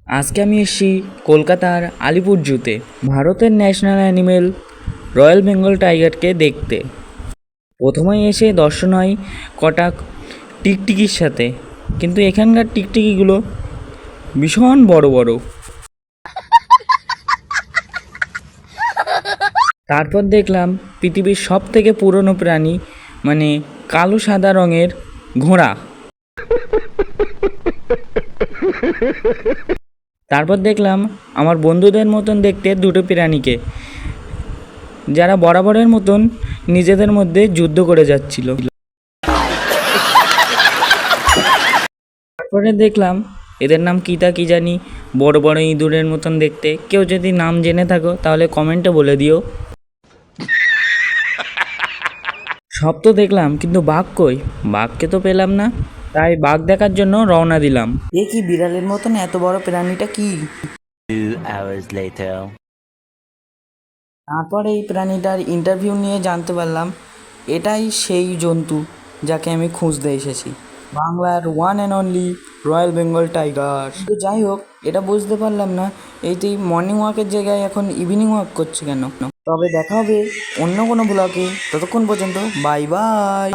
আজকে আমি এসেছি কলকাতার আলিপুর জুতে ভারতের ন্যাশনাল অ্যানিমেল রয়্যাল বেঙ্গল টাইগারকে দেখতে। প্রথমেই এসে দর্শন হয় কটা টিকটিকির সাথে, কিন্তু এখানকার টিকটিকিগুলো ভীষণ বড় বড়। তারপর দেখলাম পৃথিবীর সব থেকে পুরনো প্রাণী, মানে কালো সাদা রঙের ঘোড়া। তারপর দেখলাম আমার বন্ধুদের মতন দেখতে দুটো প্রাণীকে, যারা বরাবরের মতন নিজেদের মধ্যে যুদ্ধ করে যাচ্ছিল। তারপরে দেখলাম এদের নাম কিতা কি জানি, বড় বড় ইঁদুরের মতন দেখতে। কেউ যদি নাম জেনে থাকো তাহলে কমেন্টে বলে দিও। সব তো দেখলাম, কিন্তু বাঘ কই? বাঘকে তো পেলাম না, তাই বাঘ দেখার জন্য রওনা দিলাম। এ কি, বিড়ালের মতন এত বড় প্রাণীটা কি? 2 hours later. তারপর এই প্রাণীটার ইন্টারভিউ নিয়ে জানতে পারলাম এটাই সেই জন্তু যাকে আমি খুঁজতে এসেছি, বাংলার one and only royal Bengal tiger. তো যাই হোক, এটা বুঝতে পারলাম না এইটি মর্নিং ওয়াকের জায়গায় এখন ইভিনিং ওয়াক করছে কেন। তবে দেখা হবে অন্য কোনো ব্লগে, ততক্ষণ পর্যন্ত বাই বাই।